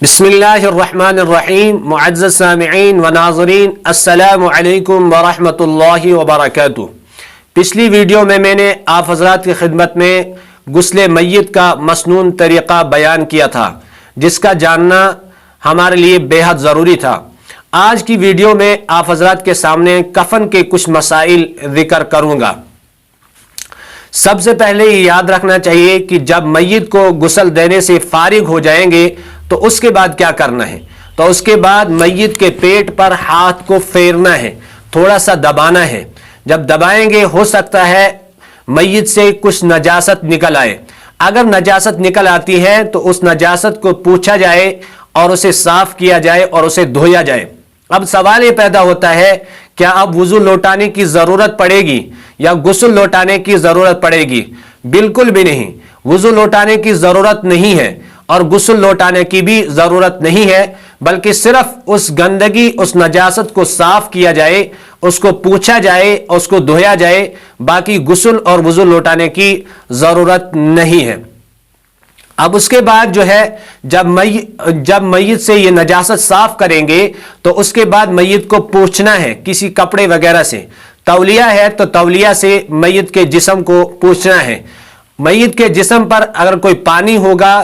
बिस्मिल्लाहिर्रहमानिर्रहीम। मुअज़्ज़ज़ सामिईन व नाज़रीन, अस्सलामु अलैकुम व रहमतुल्लाहि व बरकातुहू। पिछली वीडियो में मैंने आप हज़रात की खिदमत में गुस्ल मय्यत का मसनून तरीक़ा बयान किया था, जिसका जानना हमारे लिए बेहद ज़रूरी था। आज की वीडियो में आप हज़रात के सामने कफ़न के कुछ मसाइल ज़िक्र करूँगा। सबसे पहले ये याद रखना चाहिए कि जब मय्यत को गुस्ल देने से फारिग हो जाएंगे तो उसके बाद क्या करना है। तो उसके बाद मय्यत के पेट पर हाथ को फेरना है, थोड़ा सा दबाना है। जब दबाएंगे हो सकता है मय्यत से कुछ नजासत निकल आए। अगर नजासत निकल आती है तो उस नजासत को पूछा जाए और उसे साफ किया जाए और उसे धोया जाए। अब सवाल ये पैदा होता है, क्या अब वुजू लौटाने की ज़रूरत पड़ेगी या गुस्ल लौटाने की ज़रूरत पड़ेगी? बिल्कुल भी नहीं, वुजू लौटाने की ज़रूरत नहीं है और गुस्ल लौटाने की भी ज़रूरत नहीं है, बल्कि सिर्फ उस गंदगी, उस नजासत को साफ किया जाए, उसको पूछा जाए, उसको धोया जाए। बाकी गुस्ल और वुजू लौटाने की ज़रूरत नहीं है। अब उसके बाद जो है जब मय्यत से ये नजासत साफ करेंगे तो उसके बाद मय्यत को पोंछना है किसी कपड़े वगैरह से। तौलिया है तो तौलिया से मय्यत के जिस्म को पोंछना है। मय्यत के जिस्म पर अगर कोई पानी होगा,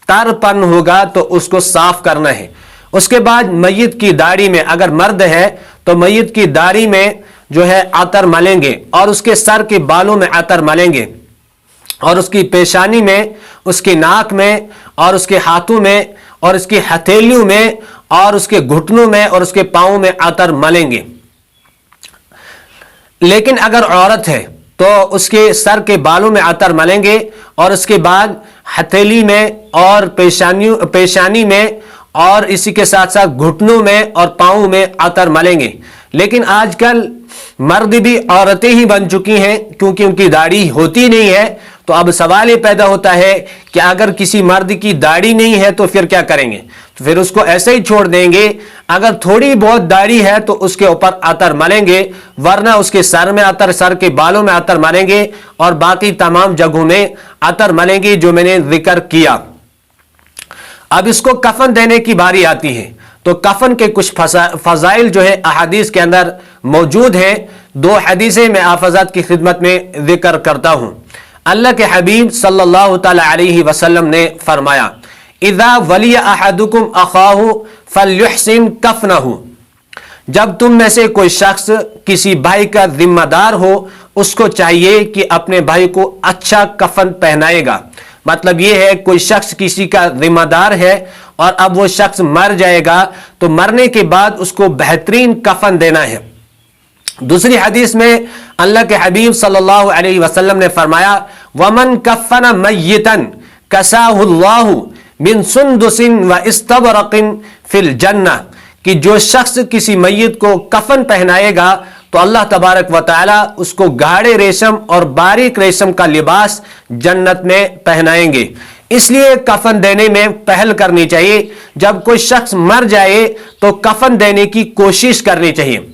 तरपन होगा तो उसको साफ करना है। उसके बाद मय्यत की दाढ़ी में, अगर मर्द है तो मय्यत की दाढ़ी में जो है अतर मलेंगे और उसके सर के बालों में अतर मलेंगे और उसकी पेशानी में, उसके नाक में और उसके हाथों में और उसकी हथेलियों में और उसके घुटनों में और उसके पांवों में अतर मलेंगे। लेकिन अगर औरत है तो उसके सर के बालों में अतर मलेंगे और उसके बाद हथेली में और पेशानी में और इसी के साथ साथ घुटनों में और पांवों में अतर मलेंगे। लेकिन आजकल मर्द भी औरतें ही बन चुकी हैं, क्योंकि उनकी दाढ़ी होती नहीं है। तो अब सवाल ये पैदा होता है कि अगर किसी मर्द की दाढ़ी नहीं है तो फिर क्या करेंगे? तो फिर उसको ऐसे ही छोड़ देंगे। अगर थोड़ी बहुत दाढ़ी है तो उसके ऊपर अतर मलेंगे, वरना उसके सर में अतर, सर के बालों में अतर मलेंगे और बाकी तमाम जगहों में अतर मलेंगे, जो मैंने जिक्र किया। अब इसको कफन देने की बारी आती है तो कफन के कुछ फजाइल जो है अहादीस के अंदर मौजूद हैं। दो हदीसें मैं आप हज़रात की खिदमत में जिक्र करता हूं। अल्लाह के हबीब सल्लल्लाहु तआला अलैहि वसल्लम ने फरमाया, इज़ा वलिया अहदुकुम अखाहु फलयुहसिन कफनहु। जब तुम में से कोई शख्स किसी भाई का जिम्मेदार हो, उसको चाहिए कि अपने भाई को अच्छा कफन पहनाएगा। मतलब यह है, कोई शख्स किसी का जिम्मेदार है और अब वो शख्स मर जाएगा तो मरने के बाद उसको बेहतरीन कफन देना है। दूसरी हदीस में अल्लाह के हबीब सल्लल्लाहु अलैहि वसल्लम ने फरमाया, वमन कफन मय्यतन कसाहुल्लाहु मिन सुंदुसिन व इस्तबरकिन फिल जन्नह। कि जो शख्स किसी मय्यत को कफन पहनाएगा तो अल्लाह तबारक व तआला उसको गाढ़े रेशम और बारीक रेशम का लिबास जन्नत में पहनाएंगे। इसलिए कफन देने में पहल करनी चाहिए। जब कोई शख्स मर जाए तो कफन देने की कोशिश करनी चाहिए।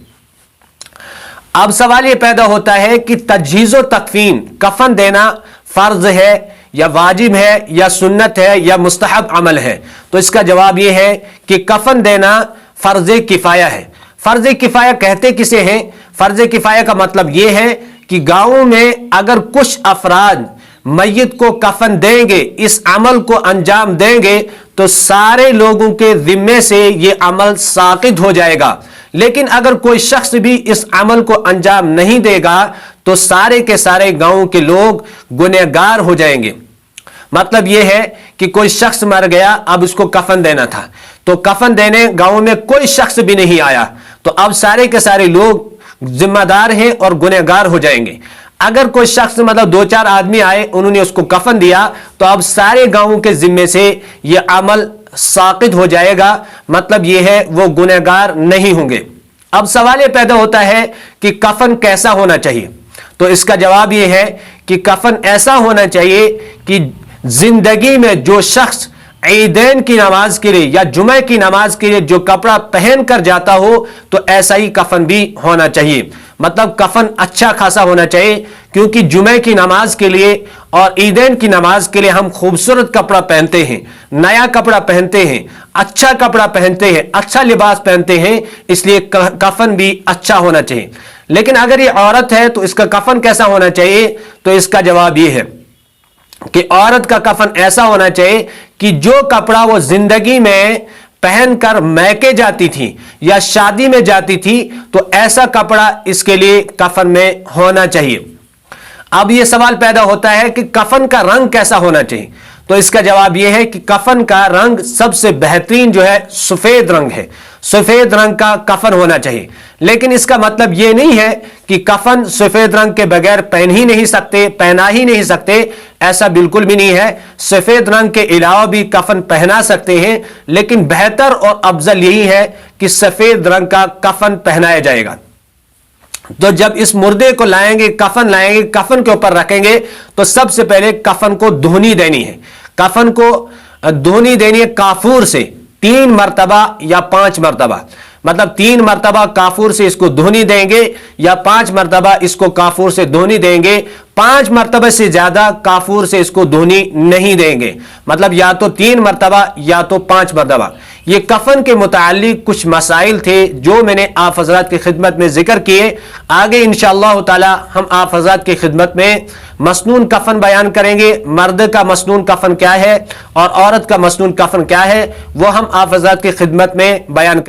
अब सवाल यह पैदा होता है कि तजहीज़ो तकफीन, कफन देना फर्ज है या वाजिब है या सुन्नत है या मुस्तहब अमल है? तो इसका जवाब यह है कि कफन देना फर्ज किफाया है। फर्ज किफाया कहते किसे हैं? फर्ज किफाया का मतलब यह है कि गांवों में अगर कुछ अफराद मय्यत को कफन देंगे, इस अमल को अंजाम देंगे, तो सारे लोगों के जिम्मे से यह अमल साकित हो जाएगा। लेकिन अगर कोई शख्स भी इस अमल को अंजाम नहीं देगा तो सारे के सारे गांव के लोग गुनहगार हो जाएंगे। मतलब यह है कि कोई शख्स मर गया, अब उसको कफन देना था, तो कफन देने गांव में कोई शख्स भी नहीं आया, तो अब सारे के सारे लोग जिम्मेदार हैं और गुनहगार हो जाएंगे। अगर कोई शख्स, मतलब दो चार आदमी आए, उन्होंने उसको कफन दिया, तो अब सारे गांवों के जिम्मे से यह अमल साकित हो जाएगा। मतलब यह है वो गुनहगार नहीं होंगे। अब सवाल यह पैदा होता है कि कफन कैसा होना चाहिए? तो इसका जवाब यह है कि कफन ऐसा होना चाहिए कि जिंदगी में जो शख्स عیدین کی نماز کے لیے یا جمعہ کی نماز کے لیے جو کپڑا پہن کر جاتا ہو تو ایسا ہی کفن بھی ہونا چاہیے. مطلب کفن اچھا خاصا ہونا چاہیے, کیونکہ جمعہ کی نماز کے لیے اور عیدین کی نماز کے لیے ہم خوبصورت کپڑا پہنتے ہیں, نیا کپڑا پہنتے ہیں, اچھا کپڑا پہنتے ہیں, اچھا لباس پہنتے ہیں, اس لیے کفن بھی اچھا ہونا چاہیے. لیکن اگر یہ عورت ہے تو اس کا کفن کیسا ہونا چاہیے؟ تو اس کا جواب یہ ہے کہ عورت کا کفن ایسا ہونا چاہیے کہ جو کپڑا وہ زندگی میں پہن کر میکے جاتی تھی یا شادی میں جاتی تھی تو ایسا کپڑا اس کے لیے کفن میں ہونا چاہیے. اب یہ سوال پیدا ہوتا ہے کہ کفن کا رنگ کیسا ہونا چاہیے؟ تو اس کا جواب یہ ہے کہ کفن کا رنگ سب سے بہترین جو ہے سفید رنگ ہے, سفید رنگ کا کفن ہونا چاہیے. لیکن اس کا مطلب یہ نہیں ہے کہ کفن سفید رنگ کے بغیر پہنا ہی نہیں سکتے, ایسا بالکل بھی نہیں ہے. سفید رنگ کے علاوہ بھی کفن پہنا سکتے ہیں, لیکن بہتر اور افضل یہی ہے کہ سفید رنگ کا کفن پہنایا جائے گا. تو جب اس مردے کو لائیں گے, کفن کے اوپر رکھیں گے تو سب سے پہلے کفن کو دھونی دینی ہے. کفن کو دھونی دینی ہے کافور سے 3 مرتبہ یا 5 مرتبہ. مطلب 3 مرتبہ کافور سے اس کو دھونی دیں گے یا 5 مرتبہ اس کو کافور سے دھونی دیں گے. 5 مرتبہ سے زیادہ کافور سے اس کو دھونی نہیں دیں گے. مطلب یا تو 3 مرتبہ یا تو 5 مرتبہ. یہ کفن کے متعلق کچھ مسائل تھے جو میں نے آپ حضرات کی خدمت میں ذکر کیے. آگے انشاءاللہ تعالی ہم آپ حضرات کی خدمت میں مسنون کفن بیان کریں گے. مرد کا مسنون کفن کیا ہے اور عورت کا مسنون کفن کیا ہے وہ ہم آپ حضرات کی خدمت میں بیان کریں گے.